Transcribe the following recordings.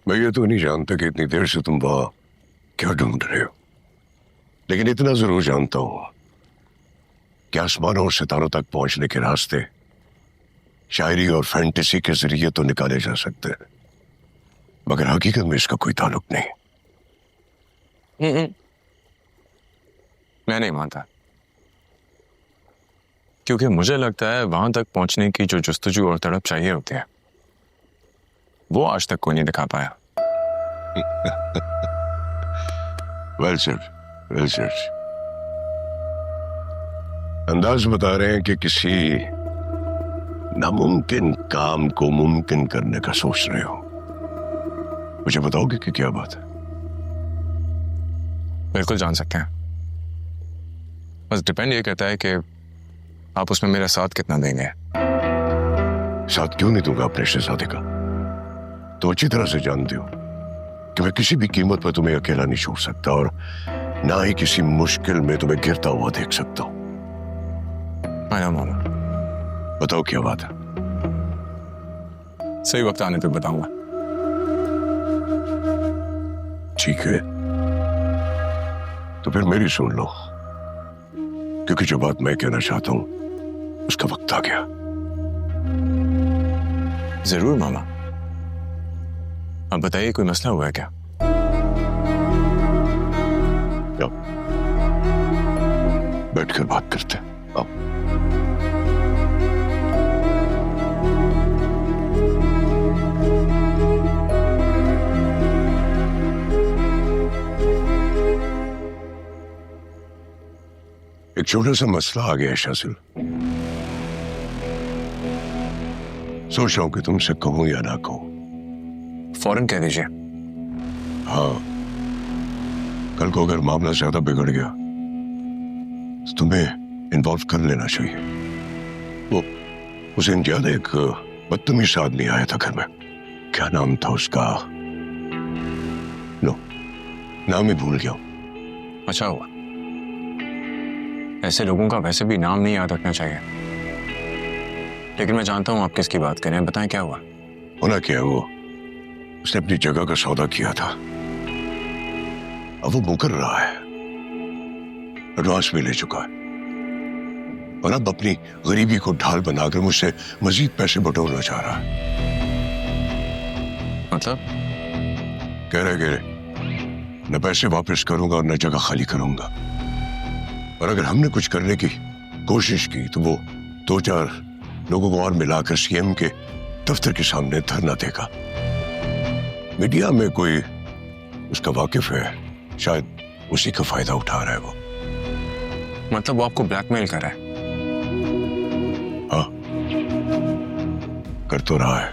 मैं ये तो नहीं जानता कि इतनी देर से तुम वहां क्या ढूंढ रहे हो, लेकिन इतना जरूर जानता हूं कि आसमानों और सितारों तक पहुंचने के रास्ते शायरी और फैंटेसी के जरिए तो निकाले जा सकते हैं, मगर हकीकत में इसका कोई ताल्लुक नहीं। मैं नहीं मानता, क्योंकि मुझे लगता है वहां तक पहुंचने की जो जुस्तजू और तड़प चाहिए होती है वो आज तक कोई नहीं दिखा पाया। Well said, well said. अंदाज बता रहे हैं कि किसी नामुमकिन काम को मुमकिन करने का सोच रहे हो। मुझे बताओगे कि क्या बात है? बिल्कुल जान सकते हैं, बस डिपेंड ये करता है कि आप उसमें मेरा साथ कितना देंगे। साथ क्यों नहीं दूंगा अपने शहजादे का? तो अच्छी तरह से जानते हो कि मैं किसी भी कीमत पर तुम्हें अकेला नहीं छोड़ सकता, और ना ही किसी मुश्किल में तुम्हें गिरता हुआ देख सकता हूं। मामा, बताओ क्या बात है? सही वक्त आने पे बताऊंगा। ठीक है, तो फिर मेरी सुन लो, क्योंकि जो बात मैं कहना चाहता हूं उसका वक्त आ गया। जरूर मामा, अब बताइए कोई मसला हुआ है क्या? बैठकर बात करते हैं। आओ। एक छोटा सा मसला आ गया है शासिल। सोच रहा हूं कि तुमसे कहूं या ना कहूं। फौरन कह दीजिए। हाँ, कल को अगर मामला ज्यादा बिगड़ गया तो तुम्हें इन्वॉल्व कर लेना चाहिए। वो उस दिन याद है, एक बदतमीज आदमी आया था घर में, क्या नाम था उसका? नो, नाम ही भूल गया। अच्छा हुआ, ऐसे लोगों का वैसे भी नाम नहीं याद रखना चाहिए। लेकिन मैं जानता हूं आप किसकी बात करें, बताएं क्या हुआ? होना क्या है, वो उसने अपनी जगह का सौदा किया था, अब वो मुकर रहा है, एडवांस भी ले चुका है, और अब अपनी गरीबी को ढाल बनाकर मुझसे मजीद पैसे बटोरना चाह रहा है। मतलब? कह रहे कि न पैसे वापस करूंगा और न जगह खाली करूंगा, और अगर हमने कुछ करने की कोशिश की तो वो 2-4 लोगों को और मिलाकर सीएम के दफ्तर के सामने धरना देगा। मीडिया में कोई उसका वाकिफ है, शायद उसी का फायदा उठा रहा है वो। मतलब वो आपको ब्लैकमेल कर रहा है? हाँ, कर तो रहा है,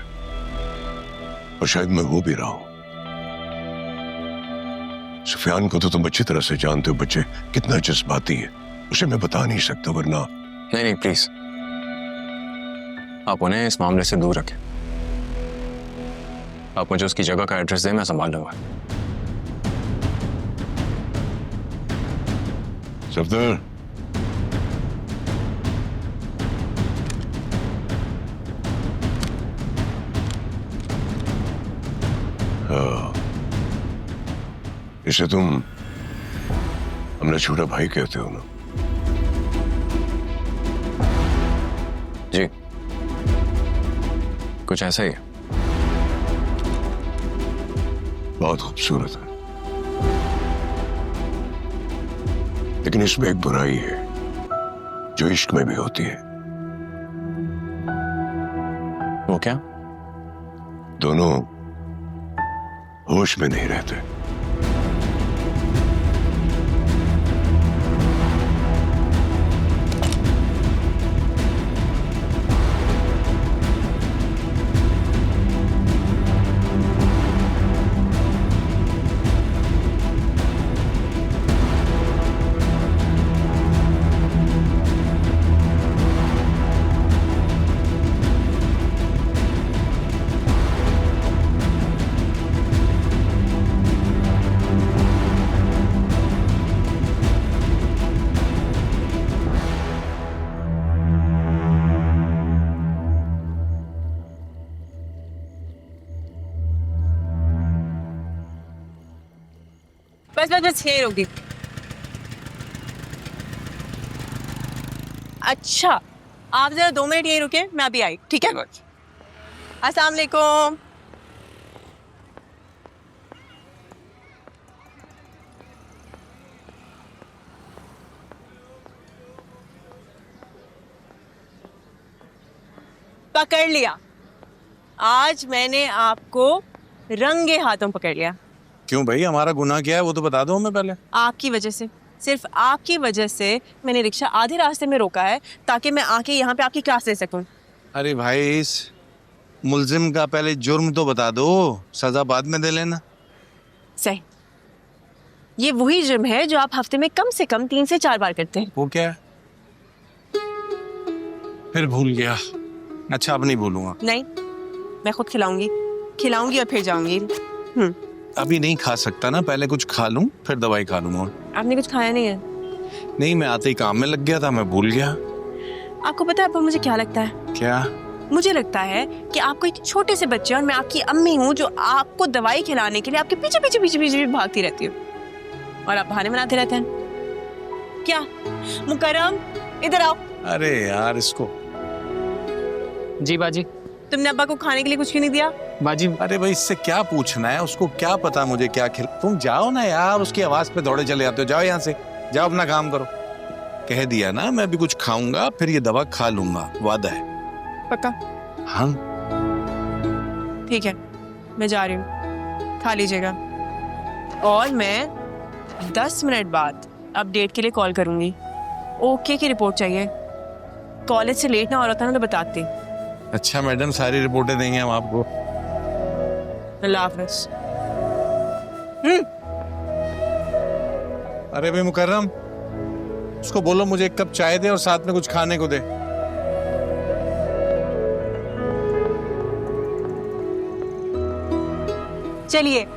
और शायद मैं हो भी रहा हूं। सुफियान को तो तुम अच्छी तरह से जानते हो, बच्चे कितना जज्बाती है, उसे मैं बता नहीं सकता, वरना। नहीं नहीं प्लीज, आप उन्हें इस मामले से दूर रखें। आप मुझे उसकी जगह का एड्रेस दें, मैं संभाल लूंगा। सफदर, हाँ, इसे तुम अपना छोटा भाई कहते हो ना? जी, कुछ ऐसा ही है। बहुत खूबसूरत है, लेकिन इसमें एक बुराई है जो इश्क में भी होती है। वो क्या? दोनों होश में नहीं रहते। बस बस बस यही रोक दी। अच्छा, आप जरा 2 मिनट यही रुके, मैं अभी आई, ठीक है? अस्सलाम वालेकुम। पकड़ लिया, आज मैंने आपको रंगे हाथों पकड़ लिया। क्यों भाई, हमारा गुनाह क्या है वो तो बता दो हमें पहले। आपकी वजह से, सिर्फ आपकी वजह से मैंने रिक्शा आधे रास्ते में रोका है ताकि मैं आके यहाँ पे आपकी क्लास ले सकूं। अरे भाई, इस मुल्जिम का पहले जुर्म तो बता दो, सजा बाद में दे लेना। सही, ये वही जुर्म है जो आप हफ्ते में कम से कम 3 से 4 बार करते हैं। वो क्या है? फिर भूल गया। अच्छा, अब नहीं भूलूंगा। नहीं, मैं खुद खिलाऊंगी और फिर जाऊंगी। अभी नहीं खा सकता ना, पहले कुछ खा लूं फिर दवाई खा लूंगा। आपने कुछ खाया नहीं है? नहीं, मैं आते ही काम में लग गया था, मैं भूल गया। आपको पता है अब मुझे क्या लगता है? क्या? मुझे लगता है कि आपको एक छोटे से बच्चे और मैं आपकी अम्मी हूँ जो आपको दवाई खिलाने के लिए आपके पीछे पीछे पीछे पीछे भागती रहती हूँ और आप बहाने बनाते रहते हैं। क्या मुकर्रम, इधर आओ। अरे यार, इसको जी बाजी। तुमने अब्बा को खाने के लिए कुछ क्यों नहीं दिया? बाजी, अरे भाई, इससे क्या पूछना है? उसको क्या पता मुझे क्या खिल। तुम जाओ ना यार, उसकी आवाज पे दौड़े चले जाते हो। जाओ यहाँ से, जाओ अपना काम करो। कह दिया ना, मैं भी कुछ खाऊंगा फिर ये दवा खा लूंगा, वादा है। पक्का? हाँ ठीक है, मैं जा रही हूँ, खा लीजिएगा। और मैं 10 मिनट बाद अपडेट के लिए कॉल करूंगी। ओके की रिपोर्ट चाहिए। कॉलेज से लेट ना हो रहा था ना तो बताती। अच्छा मैडम, सारी रिपोर्टें देंगे हम आपको। अल्लाह हाफ़िज़। अरे भाई मुकर्रम, उसको बोलो मुझे 1 कप चाय दे और साथ में कुछ खाने को दे। चलिए।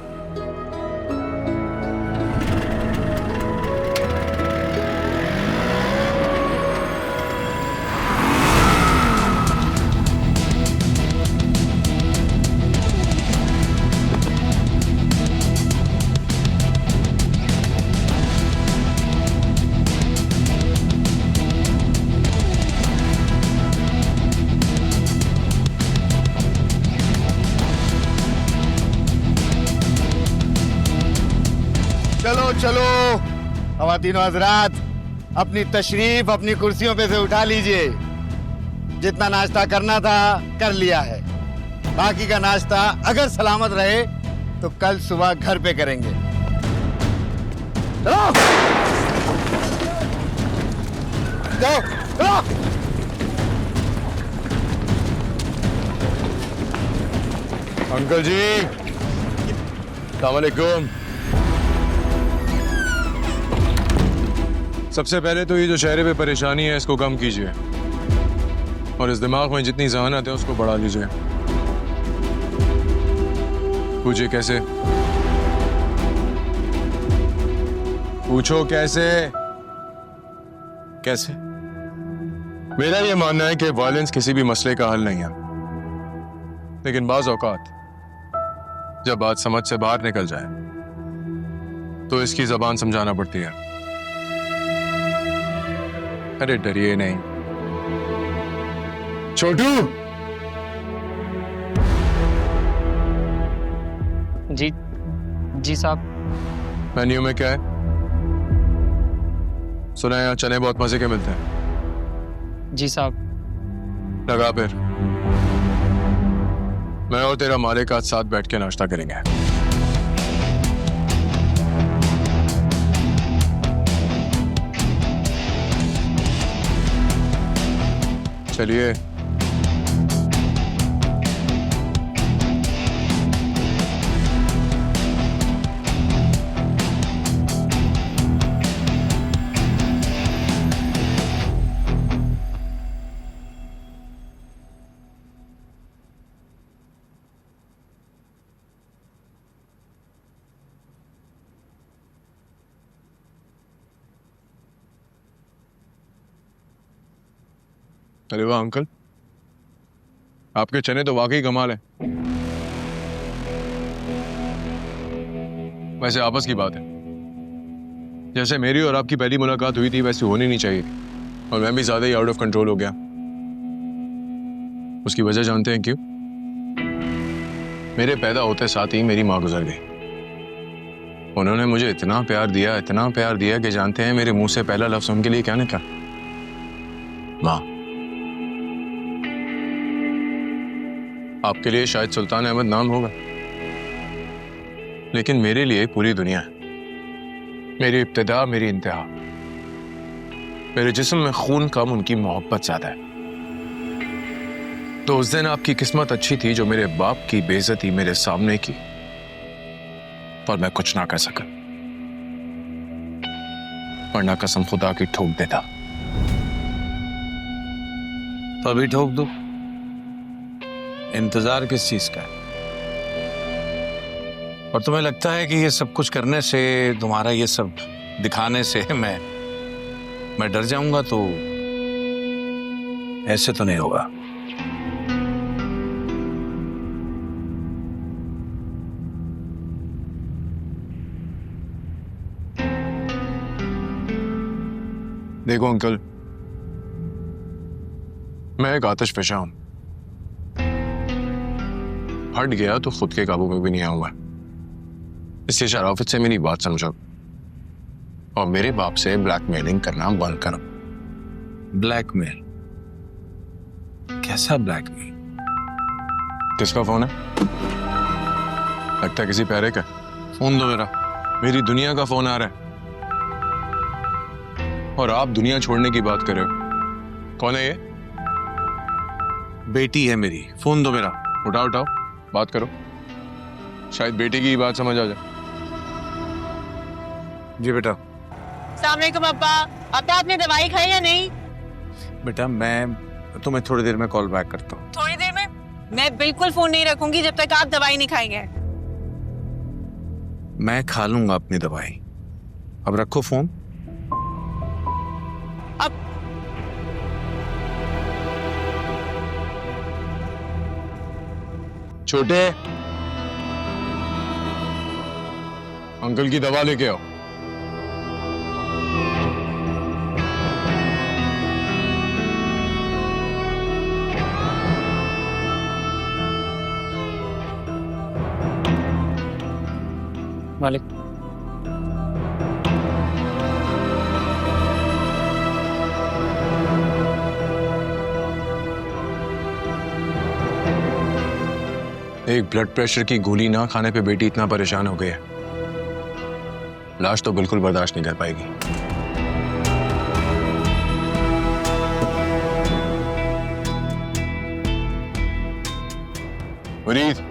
चलो चलो ख़वातीनो हज़रात, अपनी तशरीफ अपनी कुर्सियों पे से उठा लीजिए। जितना नाश्ता करना था कर लिया है, बाकी का नाश्ता अगर सलामत रहे तो कल सुबह घर पे करेंगे। चलो जाओ, चलो। अंकल जी, अस्सलाम वालेकुम। सबसे पहले तो ये जो चेहरे पे परेशानी है इसको कम कीजिए और इस दिमाग में जितनी जहानत है उसको बढ़ा लीजिए। पूछिए कैसे? पूछो कैसे? कैसे? मेरा ये मानना है कि वायलेंस किसी भी मसले का हल नहीं है, लेकिन बाज औकात जब बात समझ से बाहर निकल जाए तो इसकी जबान समझाना पड़ती है। अरे डरिए नहीं। छोटू, जी साहब। मेन्यू में क्या है? सुना है यहाँ चने बहुत मजे के मिलते हैं। जी साहब। लगा फिर। मैं और तेरा मालिक आज साथ बैठ के नाश्ता करेंगे। चलिए। अरे वाह अंकल, आपके चने तो वाकई कमाल है। वैसे आपस की बात है, जैसे मेरी और आपकी पहली मुलाकात हुई थी वैसी होनी नहीं चाहिए, और मैं भी ज्यादा ही आउट ऑफ कंट्रोल हो गया। उसकी वजह जानते हैं क्यों? मेरे पैदा होते साथ ही मेरी माँ गुजर गई। उन्होंने मुझे इतना प्यार दिया कि जानते हैं मेरे मुंह से पहला लफ्ज उनके लिए क्या निकला? माँ। आपके लिए शायद सुल्तान अहमद नाम होगा, लेकिन मेरे लिए पूरी दुनिया है। मेरी इब्तिदा, मेरी इंतहा। मेरे जिस्म में खून कम, उनकी मोहब्बत ज्यादा है। तो उस दिन आपकी किस्मत अच्छी थी जो मेरे बाप की बेइज्जती मेरे सामने की, पर मैं कुछ ना कर सका, वरना कसम खुदा की ठोक देता। तो अभी ठोक दो। इंतजार किस चीज का है? और तुम्हें लगता है कि ये सब कुछ करने से, तुम्हारा ये सब दिखाने से मैं डर जाऊंगा? तो ऐसे तो नहीं होगा। देखो अंकल, मैं एक आतिश फशा हूं। हट गया तो खुद के काबू में भी नहीं आऊंगा। इसलिए शराफत से मेरी बात समझो और मेरे बाप से ब्लैकमेलिंग करना बंद करो। ब्लैकमेल? कैसा ब्लैकमेल? किसका फोन है? लगता है किसी प्यारे का। फोन दो मेरा। मेरी दुनिया का फोन आ रहा है और आप दुनिया छोड़ने की बात कर रहे हो। कौन है ये? बेटी है मेरी। फोन दो मेरा। उठाओ, बात करो। शायद बेटी की बात समझ आ जाए। जी बेटा। अस्सलाम वालेकुम अब्बा। अब आपने दवाई खाई या नहीं? बेटा मैं तुम्हें थोड़ी देर में कॉल बैक करता हूँ। थोड़ी देर में? मैं बिल्कुल फोन नहीं रखूंगी जब तक आप दवाई नहीं खाएंगे। मैं खा लूंगा अपनी दवाई। अब रखो फोन। अब छोटे, अंकल की दवा लेके आओ। मालिक। एक ब्लड प्रेशर की गोली ना खाने पे बेटी इतना परेशान हो गई है, लाश तो बिल्कुल बर्दाश्त नहीं कर पाएगी। फरीद,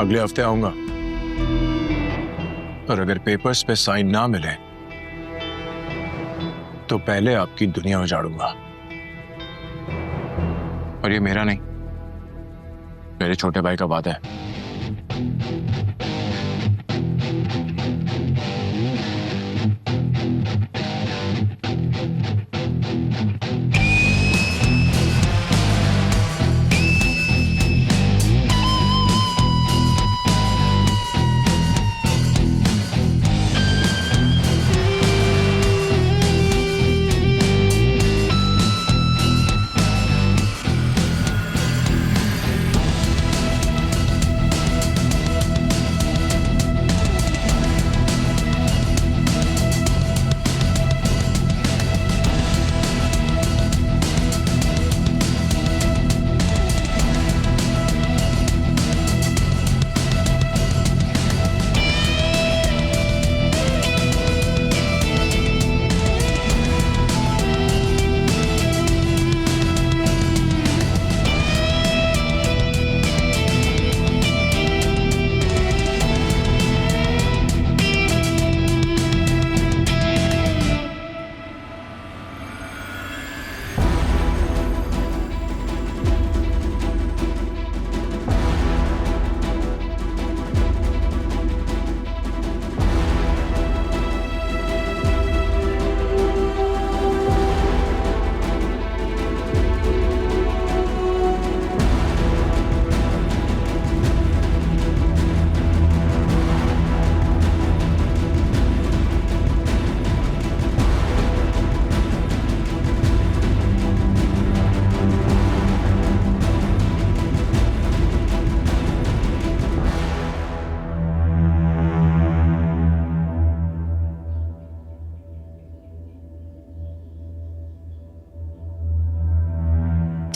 अगले हफ्ते आऊंगा और अगर पेपर्स पे साइन ना मिले तो पहले आपकी दुनिया उजाड़ूंगा। और ये मेरा नहीं, मेरे छोटे भाई का वादा है।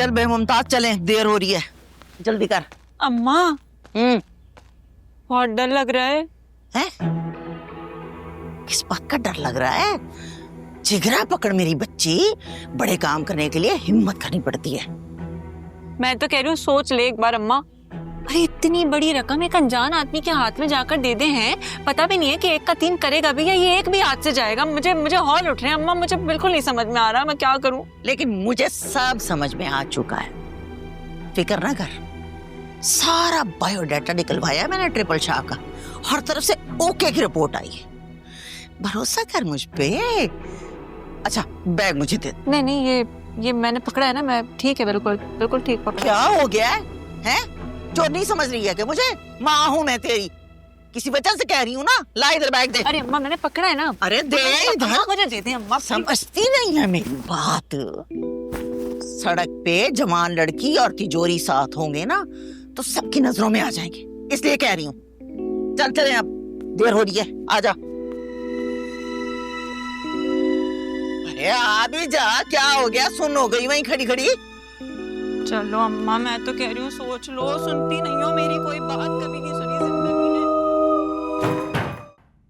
चल बे मुमताज, चले, देर हो रही है, जल्दी कर। अम्मा बहुत डर लग रहा है। हैं? किस बात का डर लग रहा है? जिगरा पकड़ मेरी बच्ची, बड़े काम करने के लिए हिम्मत करनी पड़ती है। मैं तो कह रही हूँ सोच ले एक बार अम्मा। अरे इतनी बड़ी रकम एक अनजान आदमी के हाथ में जाकर दे दे हैं, पता भी नहीं है कि 1 का 3 करेगा भी या ये एक भी हाथ से जाएगा। मुझे हौल उठ रहे हैं अम्मा, मुझे बिल्कुल नहीं समझ में आ रहा मैं क्या करूं। लेकिन मुझे सब समझ में आ चुका है, फिक्र ना कर। सारा बायोडाटा निकलवाया मैंने ट्रिपल शाह का, हर तरफ से ओके की रिपोर्ट आई है, भरोसा कर मुझ पे। अच्छा बैग मुझे दे। नहीं ये मैंने पकड़ा है ना, मैं ठीक है, बिल्कुल ठीक पकड़ा। क्या हो गया है? जो नहीं समझ रही है कि मुझे? माँ हूं मैं तेरी, किसी वजह से कह रही हूँ ना। ला इधर बैग दे। अरे अम्मा मैंने पकड़ा है ना। अरे दे इधर। मुझे दे दे अम्मा। समझती नहीं है मेरी बात। सड़क पे जवान लड़की और तिजोरी साथ होंगे ना तो सबकी नजरों में आ जाएंगे, इसलिए कह रही हूँ। चल चले, अब देर हो रही है, आजा। अरे आ भी जा, क्या हो गया? सुन हो गई वहीं खड़ी खड़ी। चलो अम्मा, मैं तो कह रही हूँ सोच लो, सुनती नहीं हो मेरी कोई बात, कभी नहीं सुनी जिंदगी में।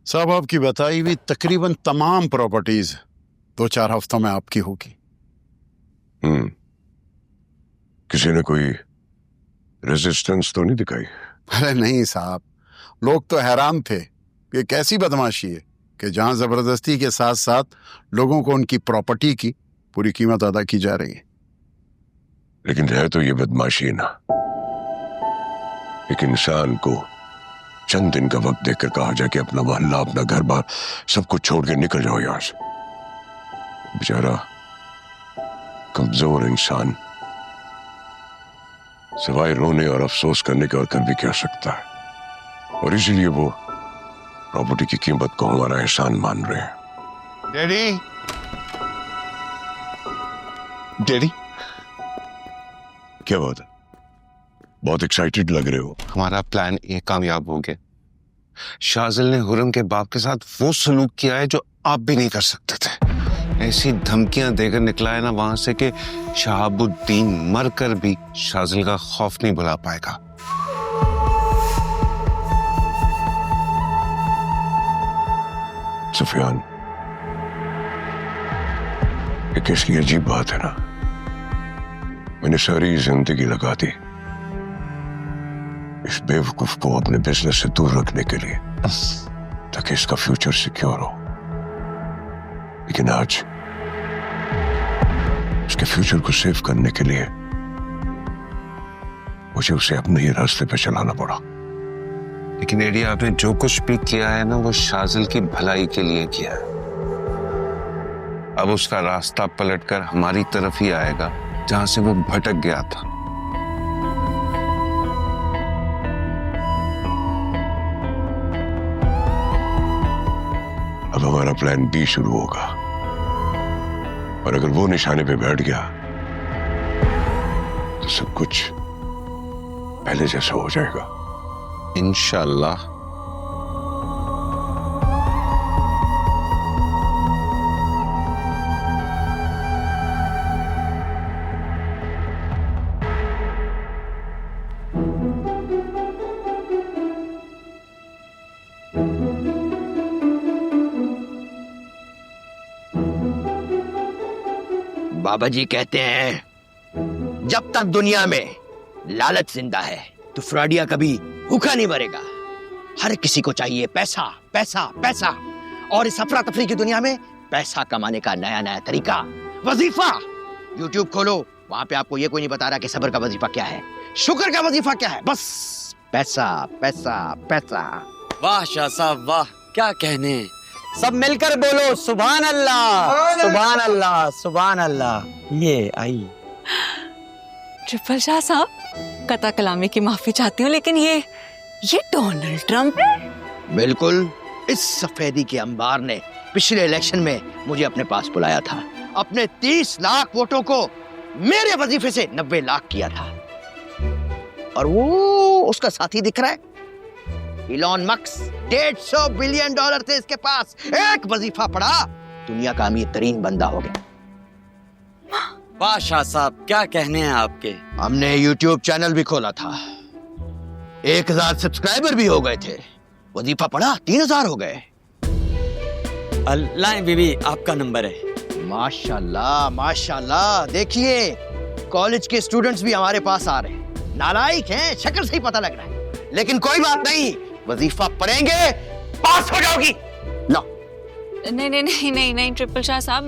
साहब आपकी बताई हुई तकरीबन तमाम प्रॉपर्टीज 2-4 हफ्तों में आपकी होगी। किसी ने कोई रेजिस्टेंस तो नहीं दिखाई? अरे नहीं साहब, लोग तो हैरान थे कि कैसी बदमाशी है कि जहां जबरदस्ती के साथ साथ लोगों को उनकी प्रॉपर्टी की पूरी कीमत अदा की जा रही है। लेकिन है तो ये बदमाशी ना, एक इंसान को चंद दिन का वक्त देकर कहा जाए कि अपना मोहल्ला, अपना घर बार सब कुछ छोड़ के निकल जाओ यहां से। बेचारा कमजोर इंसान सिवाय रोने और अफसोस करने के और कर भी क्या सकता है, और इसीलिए वो प्रॉपर्टी की कीमत को हमारा एहसान मान रहे हैं। डैडी, डैडी, क्या बात है? बहुत एक्साइटेड लग रहे हो। हमारा प्लान ये कामयाब हो गया। शाजिल ने हुरम के बाप के साथ वो सलूक किया है जो आप भी नहीं कर सकते थे। ऐसी धमकियां देकर निकला है ना वहां से कि शहाबुद्दीन मरकर भी शाजिल का खौफ नहीं भुला पाएगा। सुफियान, ये किसकी अजीब बात है ना, मैंने सारी जिंदगी लगा दी इस बेवकूफ को अपने बिजनेस से दूर रखने के लिए ताकि इसका फ्यूचर सिक्योर हो, लेकिन आज उसके फ्यूचर को सेव करने के लिए मुझे उसे अपने ही रास्ते पे चलाना पड़ा। लेकिन एडी, आपने जो कुछ भी किया है ना वो शाजिल की भलाई के लिए किया है। अब उसका रास्ता पलटकर हमारी तरफ ही आएगा जहां से वो भटक गया था। अब हमारा प्लान बी शुरू होगा, और अगर वो निशाने पे बैठ गया तो सब कुछ पहले जैसा हो जाएगा इंशाअल्लाह। बाबा जी कहते हैं जब तक दुनिया में लालच जिंदा है तो फ्रॉडिया कभी भूखा नहीं मरेगा। हर किसी को चाहिए पैसा पैसा पैसा, और इस अफरा तफरी की दुनिया में पैसा कमाने का नया नया तरीका, वजीफा। यूट्यूब खोलो, वहां पे आपको ये कोई नहीं बता रहा कि सब्र का वजीफा क्या है, शुक्र का वजीफा क्या है, बस पैसा पैसा पैसा। वाह शाह साहब वाह, क्या कहने। सब मिलकर बोलो सुभान अल्लाह सुभान अल्लाह सुभान अल्लाह। ये आई ट्रिपल शाह साहब, कता कलामी की माफी चाहती हूँ, लेकिन ये डोनाल्ड ट्रंप है। बिल्कुल, इस सफेदी के अंबार ने पिछले इलेक्शन में मुझे अपने पास बुलाया था, अपने 30 लाख वोटों को मेरे वजीफे से 90 लाख किया था। और वो उसका साथी दिख रहा है इलॉन मस्क, $150 बिलियन थे इसके पास, एक वजीफा पड़ा दुनिया का अमीर तरीन बंदा हो गया। वाह शाह साहब, क्या कहने हैं आपके। हमने YouTube चैनल भी खोला था, 1000 सब्सक्राइबर भी हो गए थे। वजीफा पढ़ा 3000 हो गए। लाएं बीबी, आपका नंबर है। माशाल्लाह माशाल्लाह, देखिए कॉलेज के स्टूडेंट्स भी हमारे पास आ रहे हैं। नालायक हैं, शक्ल से ही पता लग रहा है, लेकिन कोई बात नहीं, वजीफा पढ़ेंगे पास हो जाओगी। लो। नहीं नहीं नहीं नहीं नहीं ट्रिपल शाह साहब,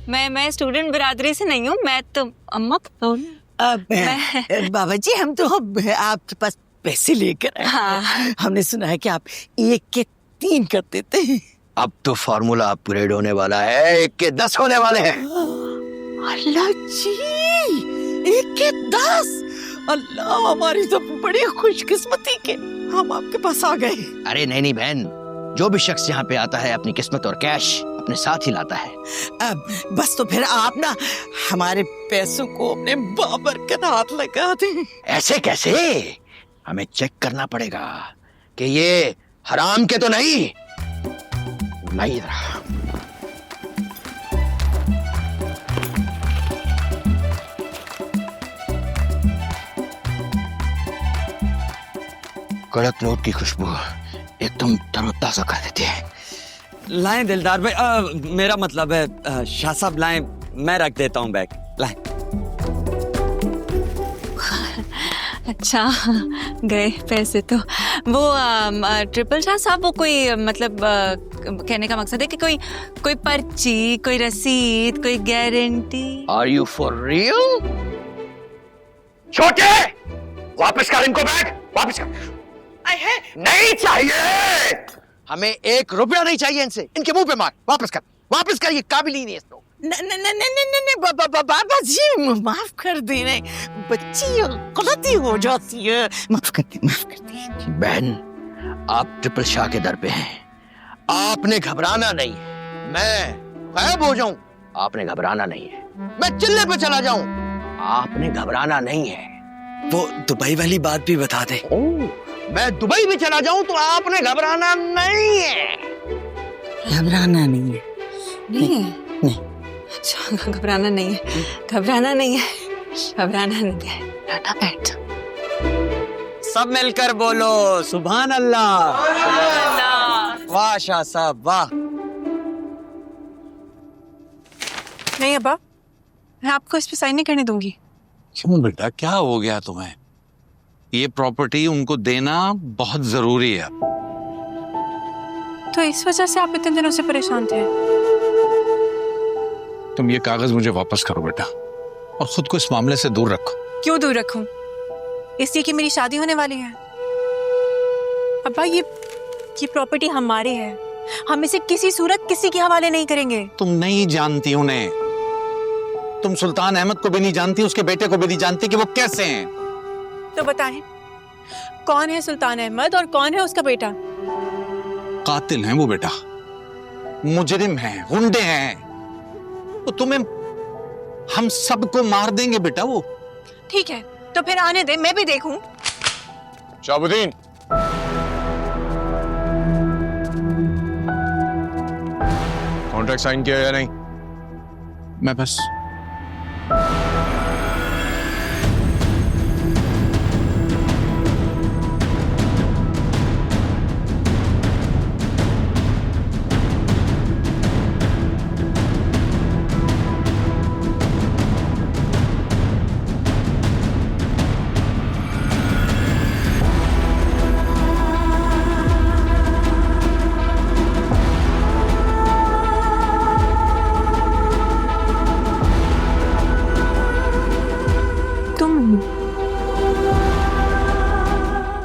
मैं स्टूडेंट बिरादरी से नहीं हूँ। मैं तो अम्मा बाबा जी, हम तो आपके पास पैसे लेकर आए। हाँ। हमने सुना है कि आप 1 के 3 कर देते हैं। अब तो फॉर्मूला अपग्रेड होने वाला है, 1 के 10 होने वाले हैं। अल्लाह जी, 1 के 10। अल्लाह, हमारी तो बड़ी खुशकिस्मती के हम आपके पास आ गए। अरे नहीं नहीं बहन, जो भी शख्स यहाँ पे आता है अपनी किस्मत और कैश अपने साथ ही लाता है। अब बस तो फिर आप ना हमारे पैसों को अपने बाबर के हाथ लगा दें। ऐसे कैसे? हमें चेक करना पड़ेगा कि ये हराम के तो नहीं। नहीं रहा। कड़क नोट की खुशबू एकदम तरोताजा कर देती है। लाएं दिलदार भाई, मेरा मतलब है शाह साहब, लाएं, मैं रख देता हूँ बैग। लाएं। अच्छा, गए पैसे तो। वो ट्रिपल शाह साहब, वो कोई मतलब कहने का मकसद है कि कोई पर्ची, कोई रसीद, कोई guarantee. Are you for real? छोटे, वापस कर इनको बैग, वापस कर। नहीं चाहिए, हमें 1 रुपया नहीं चाहिए इनसे। इनके मुंह पे मार, वापस कर, ये काबिल ही नहीं है इसको। नहीं बाबा जी, माफ कर दें, बच्ची गलती हो जाती है, माफ कर दी। बहन, आप ट्रिपल शाह के दर पे हैं, आपने घबराना नहीं है। मैं गायब हो जाऊं, आपने घबराना नहीं है। मैं चिल्ले पे चला जाऊं, आपने घबराना नहीं है। वो दुबई वाली बात भी बता दे। मैं दुबई भी चला जाऊं तो आपने घबराना नहीं है। घबराना नहीं है। नहीं है? नहीं। अच्छा, घबराना नहीं है, घबराना नहीं है, घबराना नहीं है। बैठ। सब मिलकर बोलो सुभान अल्लाह। वाह शाह साहब, वाह। नहीं अब्बा, मैं आपको इस पे साइन नहीं करने दूंगी। क्यों बेटा, क्या हो गया तुम्हें? ये प्रॉपर्टी उनको देना बहुत जरूरी है। तो इस वजह से आप इतने दिनों से परेशान थे? तुम ये कागज मुझे वापस करो बेटा, और खुद को इस मामले से दूर रखो। क्यों दूर रखूं? इसलिए कि मेरी शादी होने वाली है। अब्बा, ये प्रॉपर्टी हमारी है, हम इसे किसी सूरत किसी के हवाले नहीं करेंगे। तुम नहीं जानती उन्हें, तुम सुल्तान अहमद को भी नहीं जानती, उसके बेटे को भी नहीं जानती कि वो कैसे हैं। तो बताएं, कौन है सुल्तान अहमद और कौन है उसका बेटा? कातिल हैं वो बेटा, मुजरिम हैं, गुंडे हैं। तो तुम्हें, हम सबको मार देंगे बेटा वो। ठीक है, तो फिर आने दे, मैं भी देखूं। शाहबुद्दीन, कॉन्ट्रैक्ट साइन किया या नहीं? मैं बस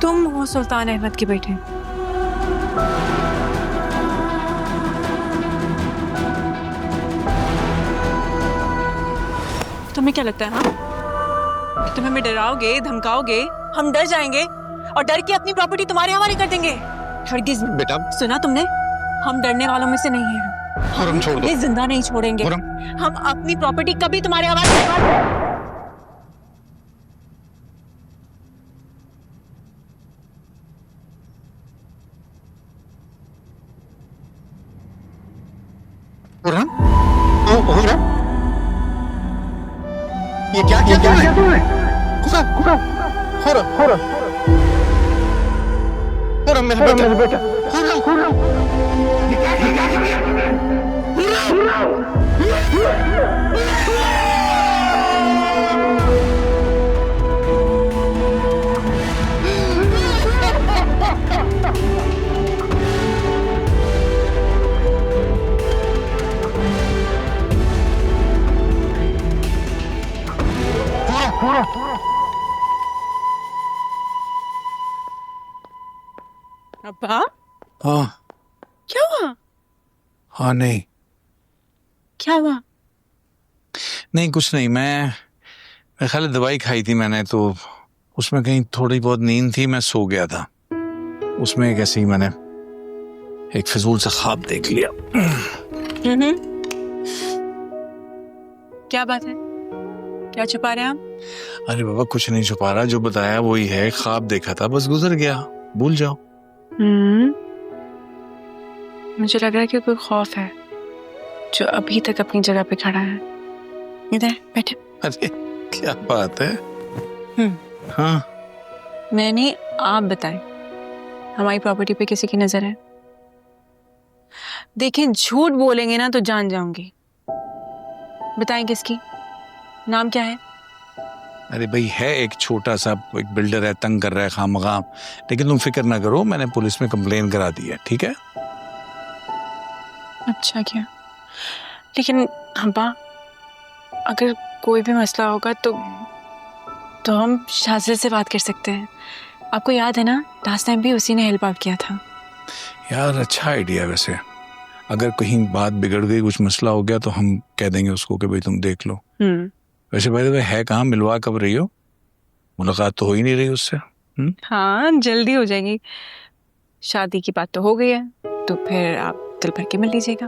तुम हो सुल्तान अहमद के बेटे? तुम्हें क्या लगता है हाँ, कि तुम हमें डराओगे, धमकाओगे, हम डर जाएंगे और डर के अपनी प्रॉपर्टी तुम्हारे हवाले कर देंगे? हरगिज़ नहीं। बेटा, सुना तुमने, हम डरने वालों में से नहीं हैं। हम छोड़ दो। जिंदा नहीं छोड़ेंगे। हम अपनी प्रॉपर्टी कभी तुम्हारे हवाले नहीं। क्या किया तूने? खुरम मेरे बेटा, अब्बा हाँ क्या हुआ? हाँ नहीं क्या हुआ? नहीं कुछ नहीं, मैं खाली दवाई खाई थी मैंने, तो उसमें कहीं थोड़ी बहुत नींद थी, मैं सो गया था। उसमें एक ऐसे ही मैंने एक फिजूल सा ख्वाब देख लिया। क्या बात है? क्या छुपा रहे हैं आप? अरे बाबा कुछ नहीं छुपा रहा, जो बताया वही है, ख्वाब देखा था, बस गुजर गया, भूल जाओ। मुझे लग रहा है कि कोई खौफ है जो अभी तक अपनी जगह पे खड़ा है। इधर बैठे। अरे क्या बात है? हाँ मैंने आप बताएं, हमारी प्रॉपर्टी पे किसी की नजर है? देखें, झूठ बोलेंगे ना तो जान जाऊंगी। बताएं किसकी? नाम क्या है? अरे भाई है एक छोटा सा, एक बिल्डर है, तंग कर रहा है खामखा, लेकिन तुम फिक्र ना करो, मैंने पुलिस में कंप्लेन करा दी है, ठीक है? अच्छा क्या? लेकिन अब्बा, अगर कोई भी मसला होगा तो हम शाजिल से बात कर सकते हैं। आपको याद है ना, लास्ट टाइम भी उसी ने हेल्प आउट किया था। यार अच्छा आइडिया, वैसे अगर कहीं बात बिगड़ गई, कुछ मसला हो गया, तो हम कह देंगे उसको कि भाई तुम देख लो। वैसे भाई है कहाँ, मिलवा कब रही हो? मुलाकात तो हो ही नहीं रही उससे। हाँ, जल्दी हो जाएगी। शादी की बात तो हो गई है, तो फिर आप दिल भर के मिल लीजिएगा।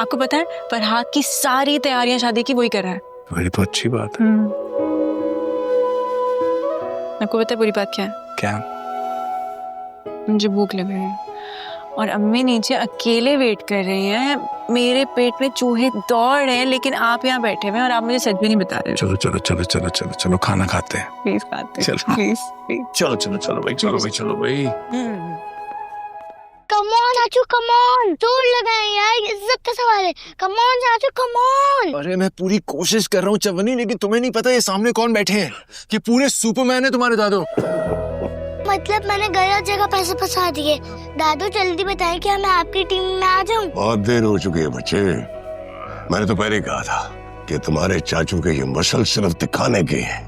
आपको पता है, फरहाद की सारी तैयारियां शादी की वही कर रहा है। बड़ी तो अच्छी बात है। आपको पता है बुरी बात क्या है? क्या? मुझे भूख लग रही है और अम्मी नीचे अकेले वेट कर रही हैं। मेरे पेट में चूहे दौड़ रहे हैं, लेकिन आप यहाँ बैठे हुए हैं और आप मुझे सच भी नहीं बता रहे। चलो चलो चलो चलो चलो चलो खाना खाते हैं। प्लीज खाते हैं। चलो प्लीज चलो चलो चलो भाई, चलो भाई, चलो भाई। कम ऑन चाचू, कम ऑन, जोर लगाएं यार, इज्जत का सवाल है। कम ऑन चाचू, कम ऑन। अरे मैं पूरी कोशिश कर रहा हूँ चवन्नी, लेकिन तुम्हें नहीं पता ये सामने कौन बैठे हैं? ये पूरे सुपरमैन है तुम्हारे दादू। मतलब मैंने गलत जगह पैसे फंसा दिए। दादू जल्दी बताएं कि मैं आपकी टीम में आ जाऊं। बहुत देर हो चुकी है बच्चे, मैंने तो पहले कहा था कि तुम्हारे चाचू के ये मसल सिर्फ दिखाने के हैं,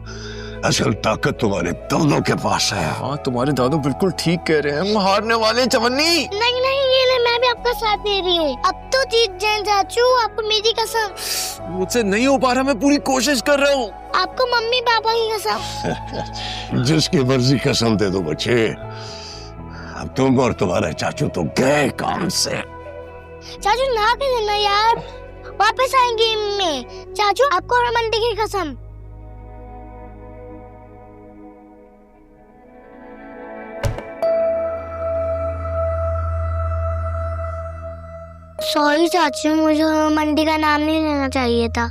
असल ताकत तुम्हारे दादू के पास है। हाँ, तुम्हारे दादू बिल्कुल ठीक कह रहे हैं, हम हारने वाले हैं चवन्नी। नहीं नहीं, ये ले, मैं भी आपका साथ दे रही हूँ। अब तो जीत जाएं चाचू, आपको मेरी कसम। मुझसे नहीं हो पा रहा, मैं पूरी कोशिश कर रहा हूँ। आपको मम्मी पापा की कसम। जिसकी मर्जी कसम दे दो बच्चे, अब तुम और तुम्हारे चाचू तो गए काम से। चाचू ना कर देना यार, वापस आएंगे गेम में। चाचू आपको और मंडी की कसम। सॉरी चाचू, मुझे मंडी का नाम नहीं लेना चाहिए था।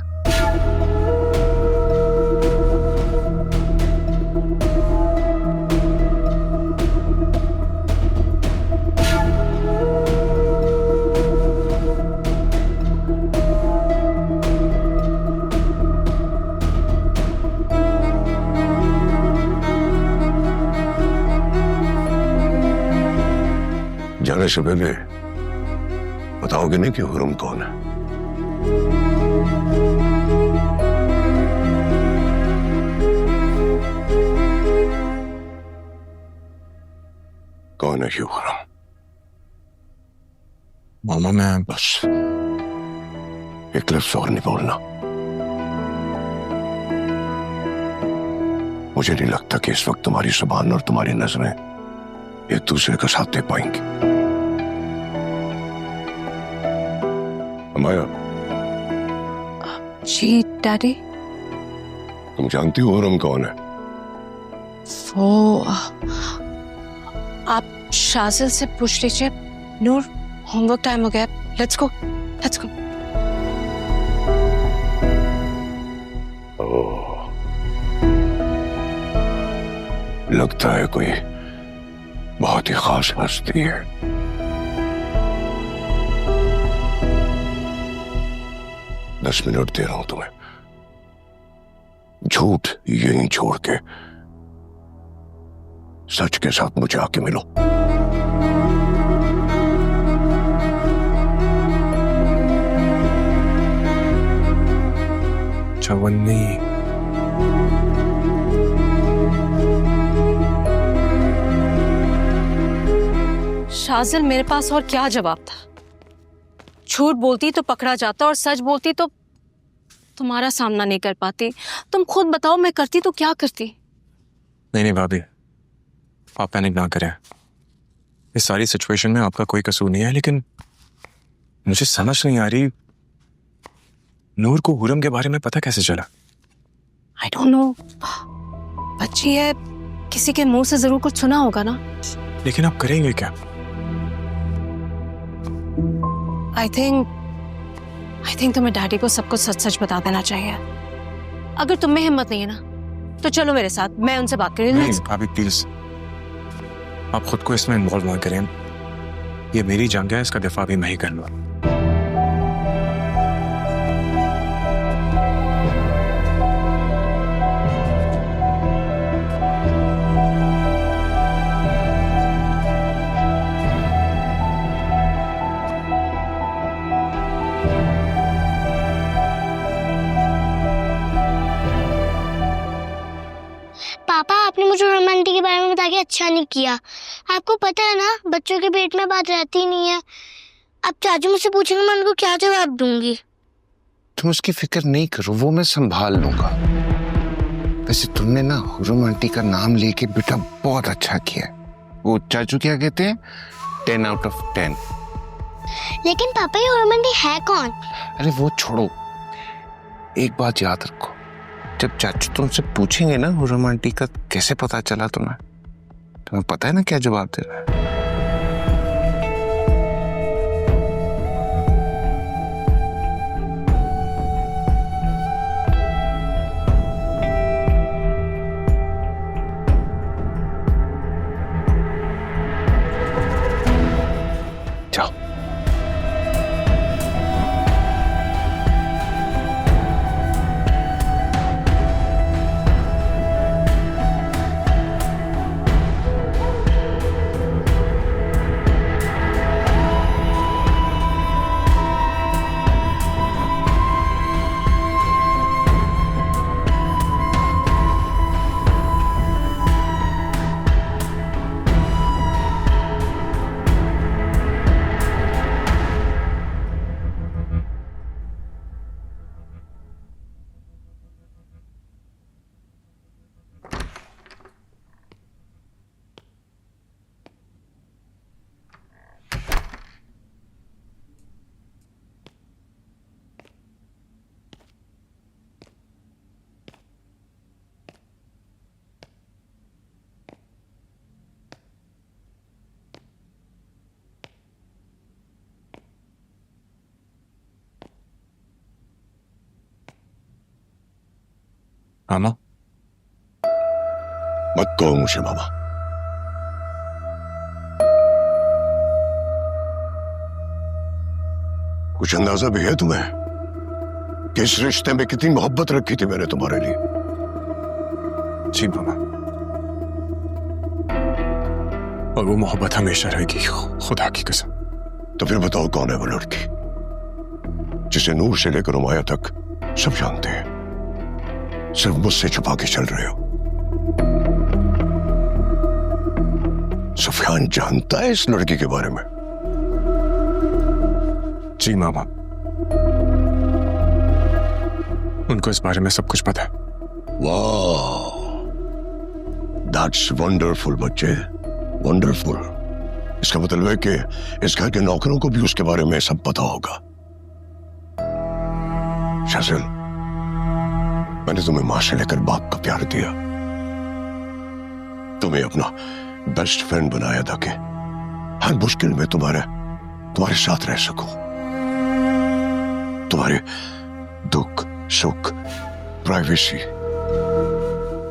जाने से पहले बताओगे नहीं कि हुरम कौन है? कौन है ये हुरम? मामा मैं बस एक लफ्ज और नहीं बोलना। मुझे नहीं लगता कि इस वक्त तुम्हारी जुबान और तुम्हारी नजरें एक दूसरे का साथ दे पाएंगी। अमाया, जी डैडी। तुम जानती हो हुरम कौन है? वो आप शाजिल से पूछ लीजिए। नूर, होमवर्क टाइम हो गया, लेट्स गो लेट्स गो। ओह, लगता है कोई बहुत ही खास हस्ती है। दस मिनट दे रहा हूं तुम्हें, झूठ यहीं छोड़ के सच के साथ मुझे आके मिलो। चवन्नी, शाज़िल, मेरे पास और क्या जवाब था? झूठ बोलती तो पकड़ा जाता और सच बोलती तो तुम्हारा सामना नहीं कर पाती। तुम खुद बताओ, मैं करती तो क्या करती? नहीं भाभी, आप पैनिक ना करें। इस सारी सिचुएशन में आपका कोई कसूर नहीं है, लेकिन मुझे समझ नहीं आ रही नूर को हुरम के बारे में पता कैसे चला? आई डोंट नो, बच्ची है, किसी के मुंह से जरूर कुछ सुना होगा ना। लेकिन आप करेंगे क्या? आई थिंक तुम्हें डैडी को सब कुछ सच सच बता देना चाहिए। अगर तुम में हिम्मत नहीं है ना तो चलो मेरे साथ, मैं उनसे बात करूँ। नहीं भाभी प्लीज, आप खुद को इसमें इन्वॉल्व ना करें। ये मेरी जंग है, इसका दिफा भी मैं ही कर लूँ। पापा, आपने मुझे हुरम आंटी के बारे में बता के अच्छा नहीं किया। आपको पता है ना, बच्चों के पेट में बात रहती नहीं है। अब चाचू मुझसे पूछेंगे, मैं उनको क्या जवाब दूंगी? तुम उसकी फिक्र नहीं करो, वो मैं संभाल लूंगा। वैसे तुमने ना हुरम आंटी का नाम लेके बेटा बहुत अच्छा किया। वो चाचू क्या कहते हैं, 10 out of 10। लेकिन पापा, ये हुरम आंटी है कौन? अरे वो छोड़ो, एक बात याद रखो, जब चाचू तुमसे पूछेंगे ना हुरम आंटी का कैसे पता चला तुम्हें पता है ना क्या जवाब दे रहा है। जाओ। मामा, मत कहो मुझे मामा। कुछ अंदाजा भी है तुम्हें कि इस रिश्ते में कितनी मोहब्बत रखी थी मैंने तुम्हारे लिए? जी मामा, और वो मोहब्बत हमेशा रहेगी, खुदा की कसम। तो फिर बताओ, कौन है वो लड़की जिसे नूर से लेकर उमाया तक सब जानते हैं, सिर्फ मुझसे छुपा के चल रहे हो? सुफियान जानता है इस लड़की के बारे में? जी मामा, उनको इस बारे में सब कुछ पता है। वाह, दैट्स वंडरफुल बच्चे, वंडरफुल। इसका मतलब है कि इस घर के नौकरों को भी उसके बारे में सब पता होगा। शाज़िल, मैंने तुम्हें मां से लेकर बाप का प्यार दिया, तुम्हें अपना बेस्ट फ्रेंड बनाया ताकि हर मुश्किल में तुम्हारे साथ रह सकूं, तुम्हारे दुख सुख प्राइवेसी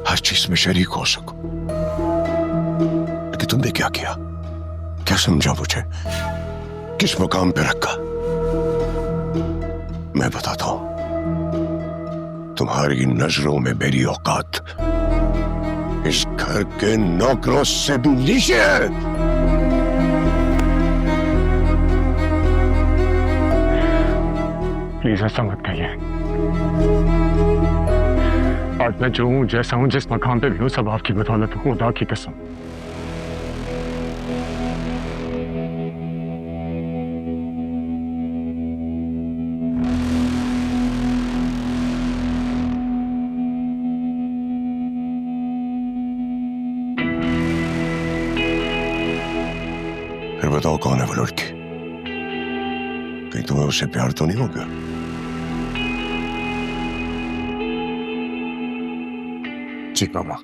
हर चीज में शरीक हो सकूं। तुमने क्या किया? क्या समझा मुझे? किस मुकाम पे रखा? मैं बताता हूं, तुम्हारी नजरों में मेरी औकात इस घर के नौकरों से भी नीचे है। प्लीज ऐसा मत कहिए। आज मैं जो हूं, जैसा हूं, जिस मकाम पे भी हूं, सब आपकी बदौलत हूं, खुदा की कसम। फिर बताओ कौन है वो लड़की? कहीं तुम्हें उससे प्यार तो नहीं हो गया? जी मामा।